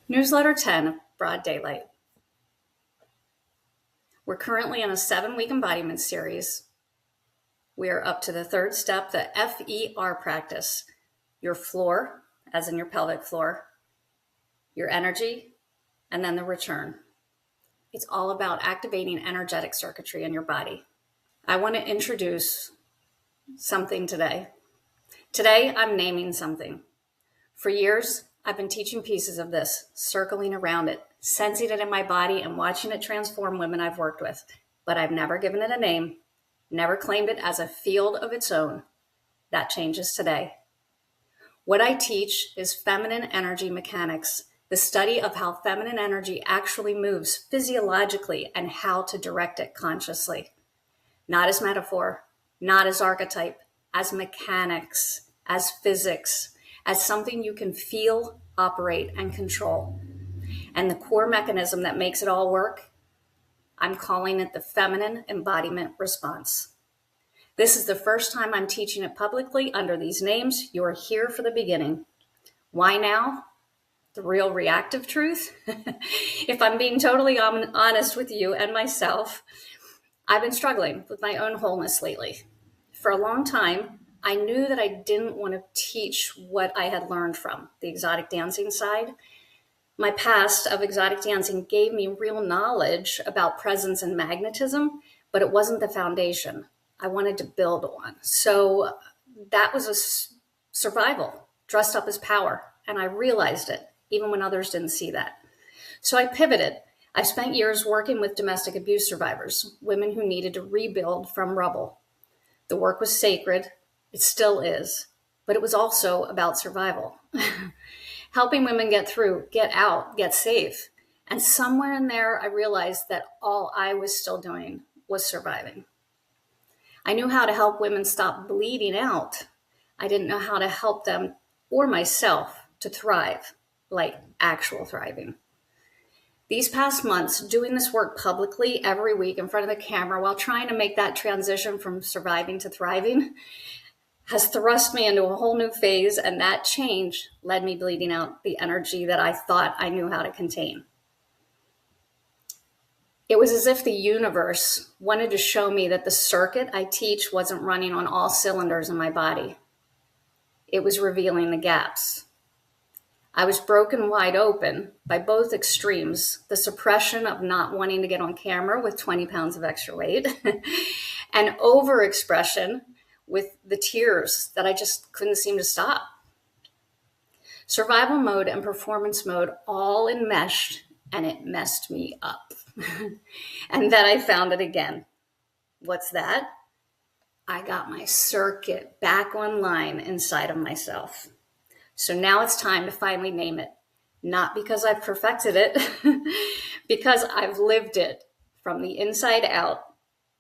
Newsletter 10 of Broad Daylight. We're currently in a 7-week embodiment series. We are up to the third step, the FER practice. Your floor, as in your pelvic floor, your energy, and then the return. It's all about activating energetic circuitry in your body. I want to introduce something today. Today, I'm naming something. For years, I've been teaching pieces of this, circling around it, sensing it in my body and watching it transform women I've worked with. But I've never given it a name, never claimed it as a field of its own. That changes today. What I teach is feminine energy mechanics, the study of how feminine energy actually moves physiologically and how to direct it consciously. Not as metaphor, not as archetype, as mechanics, as physics, as something you can feel, operate, and control. And the core mechanism that makes it all work, I'm calling it the Feminine Embodiment Response. This is the first time I'm teaching it publicly under these names. You're here for the beginning. Why now? The real reactive truth? If I'm being totally honest with you and myself, I've been struggling with my own wholeness lately. For a long time, I knew that I didn't want to teach what I had learned from the exotic dancing side. My past of exotic dancing gave me real knowledge about presence and magnetism, but it wasn't the foundation. I wanted to build on. So that was a survival dressed up as power. And I realized it, even when others didn't see that. So I pivoted. I've spent years working with domestic abuse survivors, women who needed to rebuild from rubble. The work was sacred. It still is, but it was also about survival. Helping women get through, get out, get safe. And somewhere in there, I realized that all I was still doing was surviving. I knew how to help women stop bleeding out. I didn't know how to help them or myself to thrive, like actual thriving. These past months, doing this work publicly every week in front of the camera while trying to make that transition from surviving to thriving has thrust me into a whole new phase, and that change led me bleeding out the energy that I thought I knew how to contain. It was as if the universe wanted to show me that the circuit I teach wasn't running on all cylinders in my body. It was revealing the gaps. I was broken wide open by both extremes, the suppression of not wanting to get on camera with 20 pounds of extra weight and overexpression with the tears that I just couldn't seem to stop. Survival mode and performance mode all enmeshed, and it messed me up. And then I found it again. What's that? I got my circuit back online inside of myself. So now it's time to finally name it. Not because I've perfected it, because I've lived it from the inside out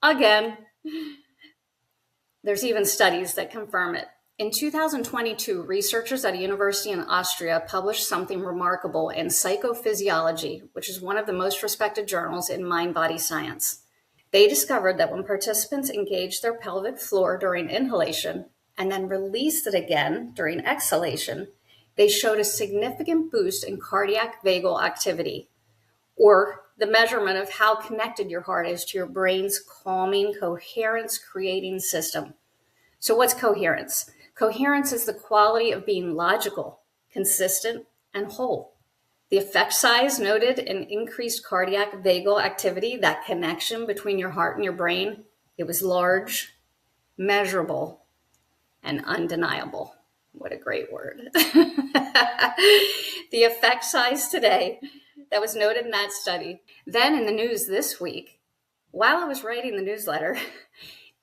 again. There's even studies that confirm it. In 2022, researchers at a university in Austria published something remarkable in Psychophysiology, which is one of the most respected journals in mind-body science. They discovered that when participants engaged their pelvic floor during inhalation and then released it again during exhalation, they showed a significant boost in cardiac vagal activity, or the measurement of how connected your heart is to your brain's calming, coherence-creating system. So what's coherence? Coherence is the quality of being logical, consistent, and whole. The effect size noted in increased cardiac vagal activity, that connection between your heart and your brain, it was large, measurable, and undeniable. What a great word. The effect size today that was noted in that study. Then in the news this week, while I was writing the newsletter,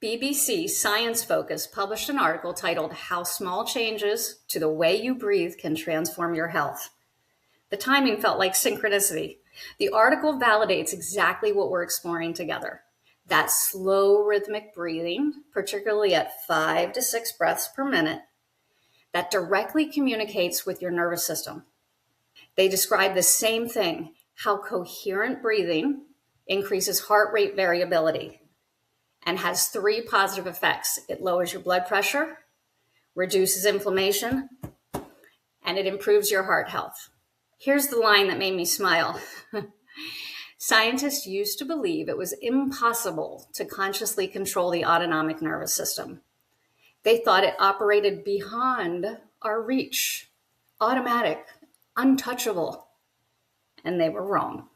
BBC Science Focus published an article titled "How Small Changes to the Way You Breathe Can Transform Your Health." The timing felt like synchronicity. The article validates exactly what we're exploring together. That slow rhythmic breathing, particularly at 5 to 6 breaths per minute, that directly communicates with your nervous system. They describe the same thing, how coherent breathing increases heart rate variability and has 3 positive effects. It lowers your blood pressure, reduces inflammation, and it improves your heart health. Here's the line that made me smile. Scientists used to believe it was impossible to consciously control the autonomic nervous system. They thought it operated beyond our reach, automatic, untouchable, and they were wrong.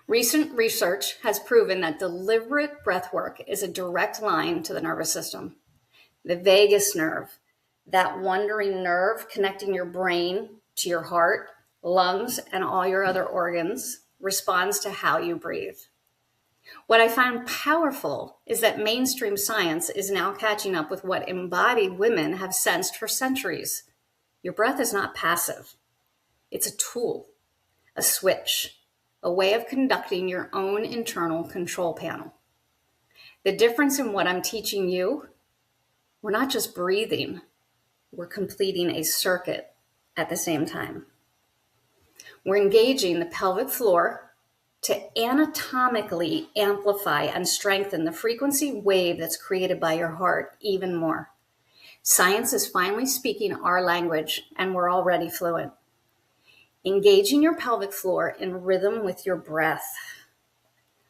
Recent research has proven that deliberate breath work is a direct line to the nervous system. The vagus nerve, that wandering nerve connecting your brain to your heart, lungs, and all your other organs, responds to how you breathe. What I find powerful is that mainstream science is now catching up with what embodied women have sensed for centuries. Your breath is not passive. It's a tool, a switch, a way of conducting your own internal control panel. The difference in what I'm teaching you, we're not just breathing, we're completing a circuit at the same time. We're engaging the pelvic floor to anatomically amplify and strengthen the frequency wave that's created by your heart even more. Science is finally speaking our language, and we're already fluent. Engaging your pelvic floor in rhythm with your breath.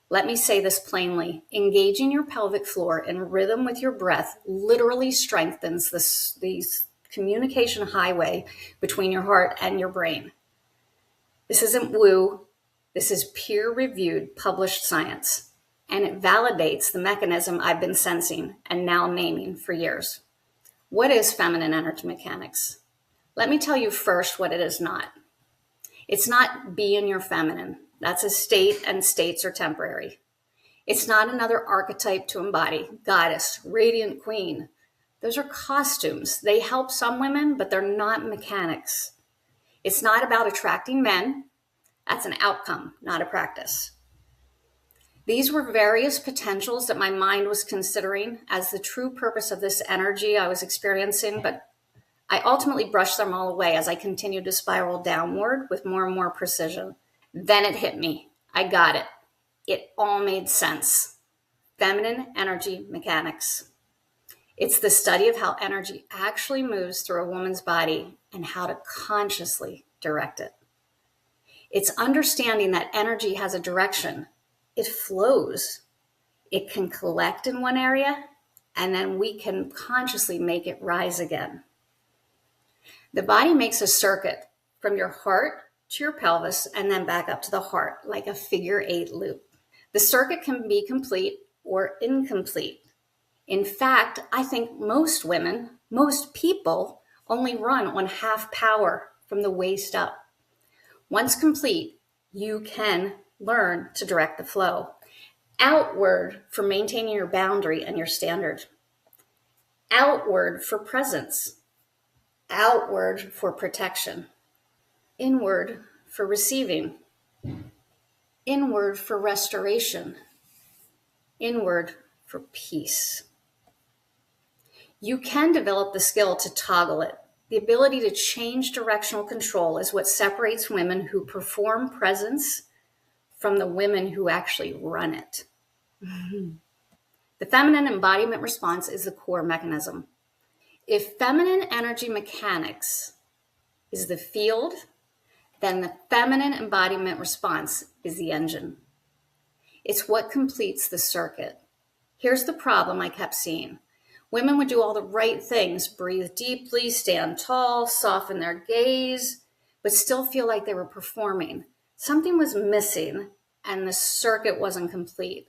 Let me say this plainly. Engaging your pelvic floor in rhythm with your breath literally strengthens the communication highway between your heart and your brain. This isn't woo. This is peer-reviewed, published science, and it validates the mechanism I've been sensing and now naming for years. What is feminine energy mechanics? Let me tell you first what it is not. It's not being your feminine. That's a state, and states are temporary. It's not another archetype to embody, goddess, radiant queen. Those are costumes. They help some women, but they're not mechanics. It's not about attracting men. That's an outcome, not a practice. These were various potentials that my mind was considering as the true purpose of this energy I was experiencing, but I ultimately brushed them all away as I continued to spiral downward with more and more precision. Then it hit me. I got it. It all made sense. Feminine energy mechanics. It's the study of how energy actually moves through a woman's body and how to consciously direct it. It's understanding that energy has a direction. It flows. It can collect in one area, and then we can consciously make it rise again. The body makes a circuit from your heart to your pelvis and then back up to the heart, like a figure 8 loop. The circuit can be complete or incomplete. In fact, I think most women, most people, only run on half power from the waist up. Once complete, you can learn to direct the flow. Outward for maintaining your boundary and your standard. Outward for presence. Outward for protection. Inward for receiving. Inward for restoration. Inward for peace. You can develop the skill to toggle it. The ability to change directional control is what separates women who perform presence from the women who actually run it. The feminine embodiment response is the core mechanism. If feminine energy mechanics is the field, then the feminine embodiment response is the engine. It's what completes the circuit. Here's the problem I kept seeing. Women would do all the right things, breathe deeply, stand tall, soften their gaze, but still feel like they were performing. Something was missing, and the circuit wasn't complete.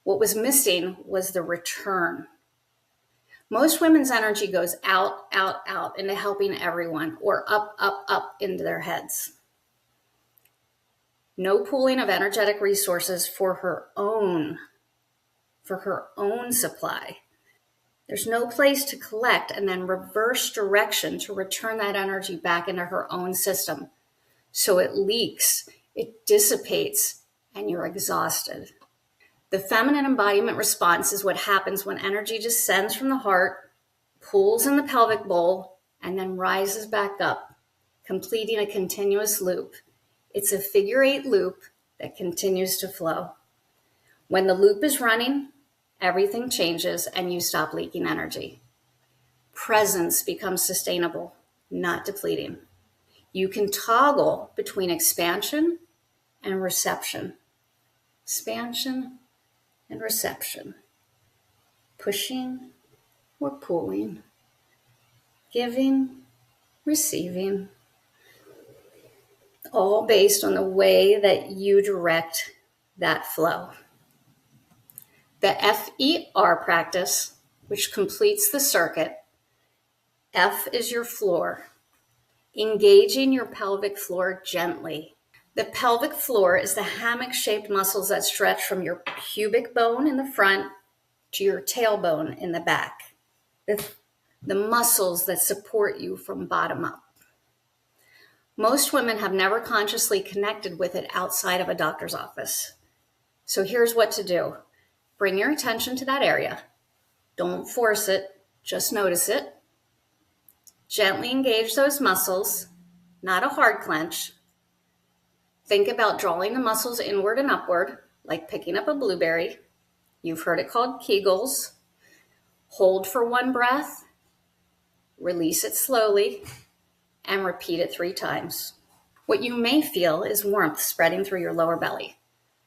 What was missing was the return. Most women's energy goes out, out, out into helping everyone, or up, up, up into their heads. No pooling of energetic resources for her own supply. There's no place to collect and then reverse direction to return that energy back into her own system. So it leaks, it dissipates, and you're exhausted. The feminine embodiment response is what happens when energy descends from the heart, pools in the pelvic bowl, and then rises back up, completing a continuous loop. It's a figure 8 loop that continues to flow. When the loop is running, everything changes and you stop leaking energy. Presence becomes sustainable, not depleting. You can toggle between expansion and reception. Expansion and reception. Pushing or pulling. Giving, receiving. All based on the way that you direct that flow. The FER practice, which completes the circuit. F is your floor. Engaging your pelvic floor gently. The pelvic floor is the hammock-shaped muscles that stretch from your pubic bone in the front to your tailbone in the back. The muscles that support you from bottom up. Most women have never consciously connected with it outside of a doctor's office. So here's what to do. Bring your attention to that area. Don't force it, just notice it. Gently engage those muscles, not a hard clench. Think about drawing the muscles inward and upward, like picking up a blueberry. You've heard it called Kegels. Hold for 1 breath, release it slowly, and repeat it 3 times. What you may feel is warmth spreading through your lower belly.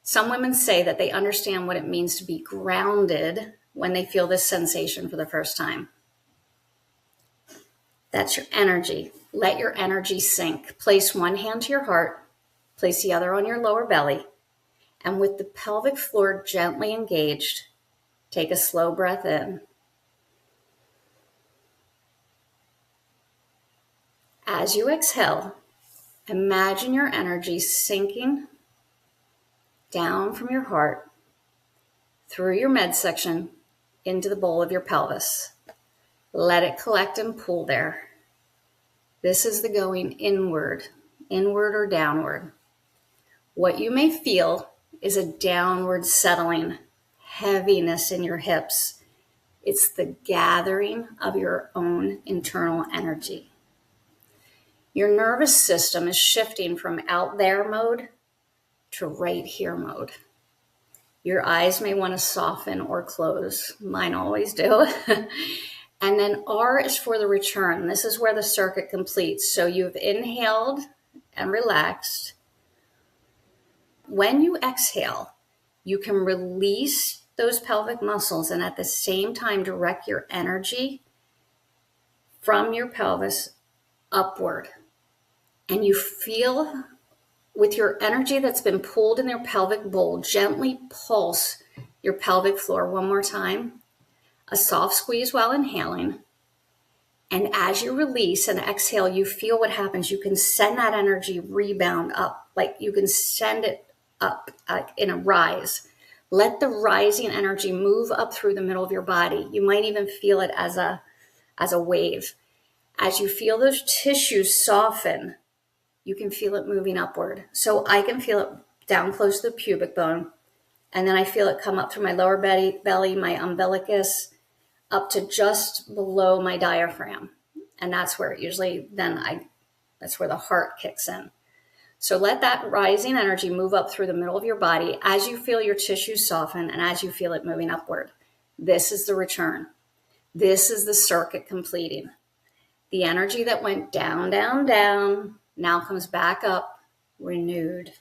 Some women say that they understand what it means to be grounded when they feel this sensation for the first time. That's your energy. Let your energy sink. Place one hand to your heart, place the other on your lower belly, and with the pelvic floor gently engaged, take a slow breath in. As you exhale, imagine your energy sinking down from your heart, through your midsection, into the bowl of your pelvis. Let it collect and pool there. This is the going inward or downward. What you may feel is a downward settling, heaviness in your hips. It's the gathering of your own internal energy. Your nervous system is shifting from out there mode to right here mode. Your eyes may want to soften or close. Mine always do. And then R is for the return. This is where the circuit completes. So you've inhaled and relaxed. When you exhale, you can release those pelvic muscles and at the same time direct your energy from your pelvis upward. And you feel with your energy that's been pulled in your pelvic bowl, gently pulse your pelvic floor 1 more time. A soft squeeze while inhaling. And as you release and exhale, you feel what happens. You can send that energy rebound up, like you can send it up in a rise. Let the rising energy move up through the middle of your body. You might even feel it as a wave. As you feel those tissues soften, you can feel it moving upward. So I can feel it down close to the pubic bone. And then I feel it come up through my lower belly, my umbilicus, up to just below my diaphragm. And that's where that's where the heart kicks in. So let that rising energy move up through the middle of your body as you feel your tissues soften and as you feel it moving upward. This is the return. This is the circuit completing. The energy that went down, down, down, now comes back up, renewed.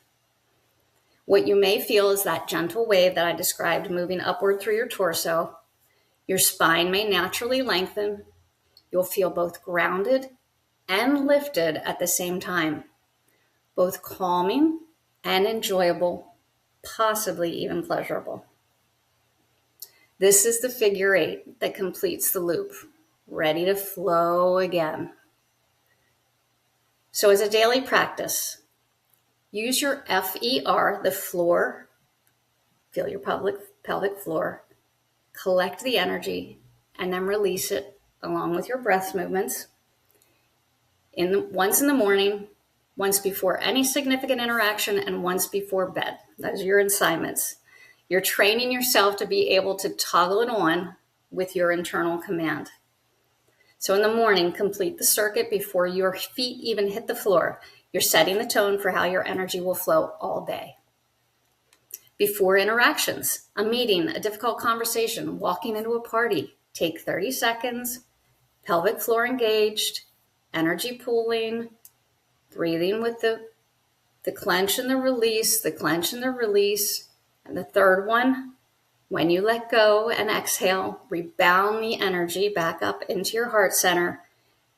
What you may feel is that gentle wave that I described moving upward through your torso. Your spine may naturally lengthen. You'll feel both grounded and lifted at the same time, both calming and enjoyable, possibly even pleasurable. This is the figure 8 that completes the loop, ready to flow again. So as a daily practice, use your FER, the floor, feel your pelvic floor, collect the energy, and then release it along with your breath movements. Once in the morning, once before any significant interaction, and once before bed. Those are your assignments. You're training yourself to be able to toggle it on with your internal command. So in the morning, complete the circuit before your feet even hit the floor. You're setting the tone for how your energy will flow all day. Before interactions, a meeting, a difficult conversation, walking into a party, take 30 seconds, pelvic floor engaged, energy pooling, breathing with the clench and the release, the clench and the release. And the third one, when you let go and exhale, rebound the energy back up into your heart center,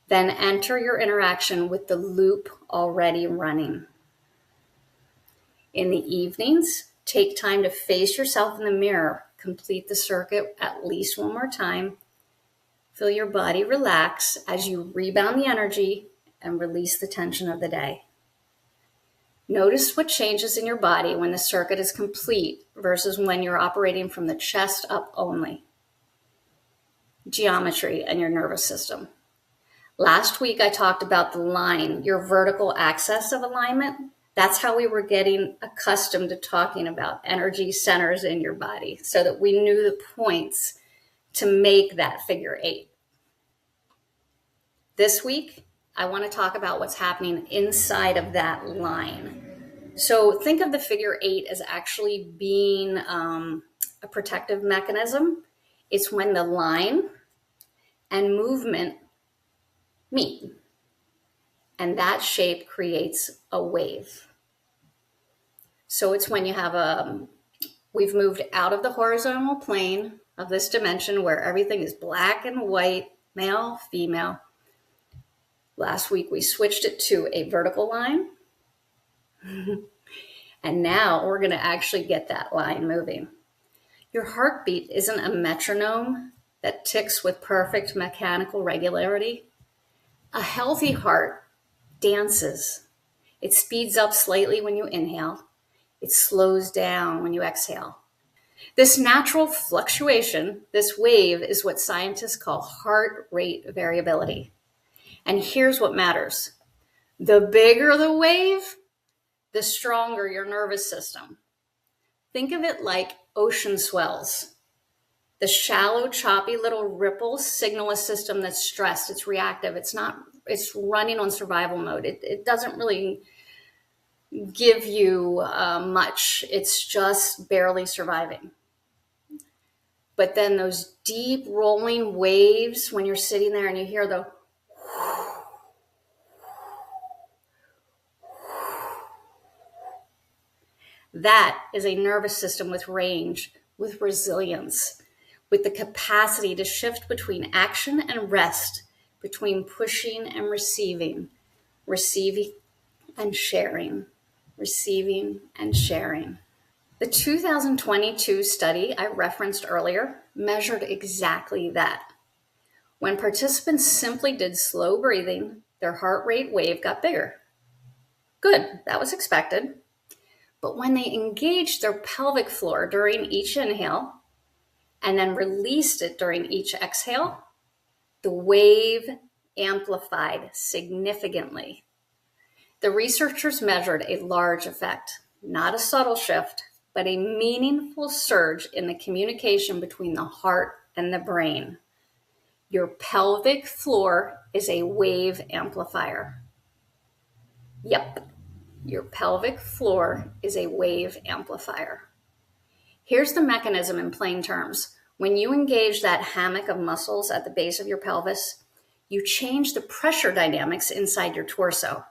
then enter your interaction with the loop already running. In the evenings, take time to face yourself in the mirror. Complete the circuit at least one more time. Feel your body relax as you rebound the energy and release the tension of the day. Notice what changes in your body when the circuit is complete versus when you're operating from the chest up only. Geometry and your nervous system. Last week, I talked about the line, your vertical axis of alignment. That's how we were getting accustomed to talking about energy centers in your body so that we knew the points to make that figure 8. This week, I want to talk about what's happening inside of that line. So think of the figure 8 as actually being a protective mechanism. It's when the line and movement meet. And that shape creates a wave. So it's when you have we've moved out of the horizontal plane of this dimension where everything is black and white, male, female. Last week we switched it to a vertical line. And now we're going to actually get that line moving. Your heartbeat isn't a metronome that ticks with perfect mechanical regularity. A healthy heart dances. It speeds up slightly when you inhale. It slows down when you exhale. This natural fluctuation, this wave, is what scientists call heart rate variability. And here's what matters. The bigger the wave, the stronger your nervous system. Think of it like ocean swells. The shallow, choppy little ripples signal a system that's stressed. It's reactive. It's running on survival mode. It doesn't really give you much. It's just barely surviving. But then those deep rolling waves, when you're sitting there and you hear the that is a nervous system with range, with resilience, with the capacity to shift between action and rest, between pushing and receiving and sharing, receiving and sharing. The 2022 study I referenced earlier measured exactly that. When participants simply did slow breathing, their heart rate wave got bigger. Good, that was expected. But when they engaged their pelvic floor during each inhale and then released it during each exhale, the wave amplified significantly. The researchers measured a large effect, not a subtle shift, but a meaningful surge in the communication between the heart and the brain. Your pelvic floor is a wave amplifier. Yep. Your pelvic floor is a wave amplifier. Here's the mechanism in plain terms. When you engage that hammock of muscles at the base of your pelvis, you change the pressure dynamics inside your torso.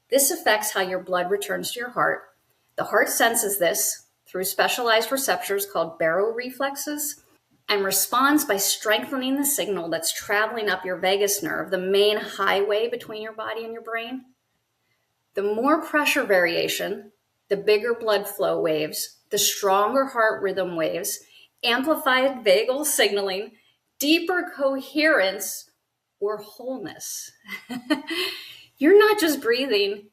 This affects how your blood returns to your heart. The heart senses this through specialized receptors called baroreflexes and responds by strengthening the signal that's traveling up your vagus nerve, the main highway between your body and your brain. The more pressure variation, the bigger blood flow waves, the stronger heart rhythm waves, amplified vagal signaling, deeper coherence, or wholeness. You're not just breathing,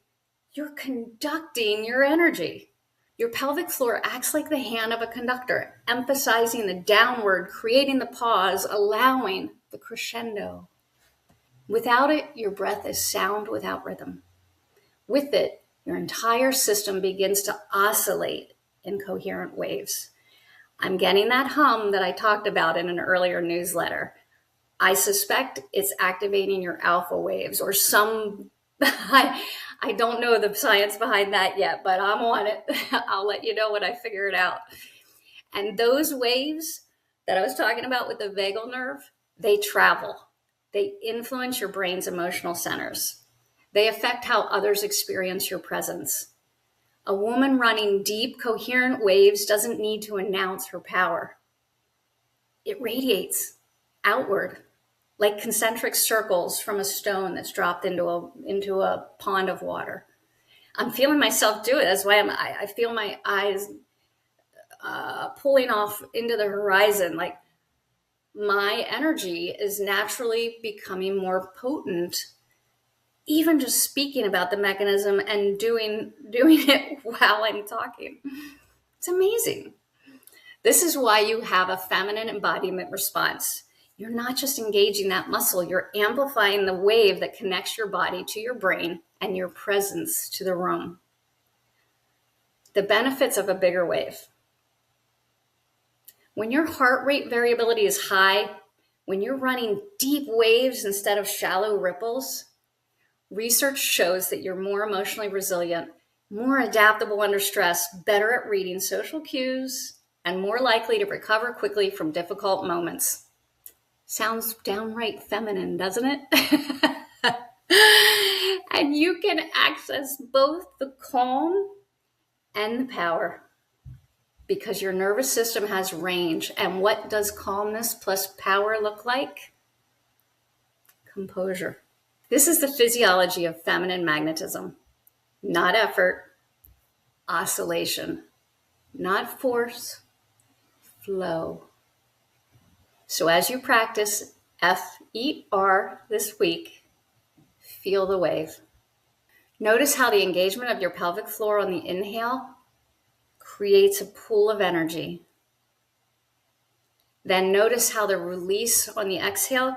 you're conducting your energy. Your pelvic floor acts like the hand of a conductor, emphasizing the downward, creating the pause, allowing the crescendo. Without it, your breath is sound without rhythm. With it, your entire system begins to oscillate in coherent waves. I'm getting that hum that I talked about in an earlier newsletter. I suspect it's activating your alpha waves or some, I don't know the science behind that yet, but I'm on it. I'll let you know when I figure it out. And those waves that I was talking about with the vagal nerve, they travel. They influence your brain's emotional centers. They affect how others experience your presence. A woman running deep, coherent waves doesn't need to announce her power. It radiates outward like concentric circles from a stone that's dropped into a pond of water. I'm feeling myself do it. That's why I feel my eyes pulling off into the horizon. Like my energy is naturally becoming more potent, even just speaking about the mechanism and doing it while I'm talking. It's amazing. This is why you have a feminine embodiment response. You're not just engaging that muscle, you're amplifying the wave that connects your body to your brain and your presence to the room. The benefits of a bigger wave. When your heart rate variability is high, when you're running deep waves instead of shallow ripples, research shows that you're more emotionally resilient, more adaptable under stress, better at reading social cues, and more likely to recover quickly from difficult moments. Sounds downright feminine, doesn't it? And you can access both the calm and the power because your nervous system has range. And what does calmness plus power look like? Composure. This is the physiology of feminine magnetism. Not effort, oscillation. Not force, flow. So as you practice FER this week, feel the wave. Notice how the engagement of your pelvic floor on the inhale creates a pool of energy. Then notice how the release on the exhale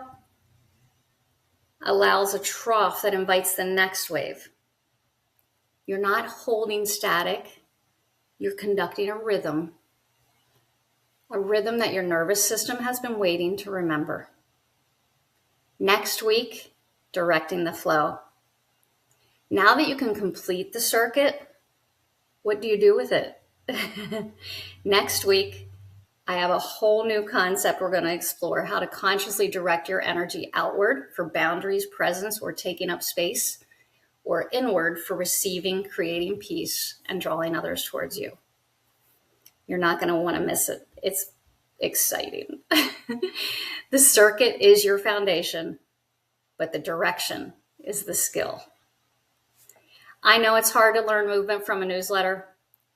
allows a trough that invites the next wave. You're not holding static. You're conducting a rhythm that your nervous system has been waiting to remember. Next week, directing the flow. Now that you can complete the circuit, what do you do with it? Next week, I have a whole new concept we're going to explore, how to consciously direct your energy outward for boundaries, presence, or taking up space, or inward for receiving, creating peace, and drawing others towards you. You're not going to want to miss it. It's exciting. The circuit is your foundation, but the direction is the skill. I know it's hard to learn movement from a newsletter.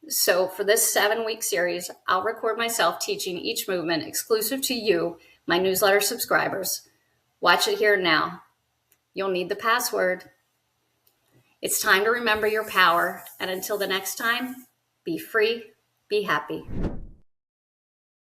So for this 7-week series, I'll record myself teaching each movement exclusive to you, my newsletter subscribers. Watch it here now. You'll need the password. It's time to remember your power. And until the next time, be free, be happy.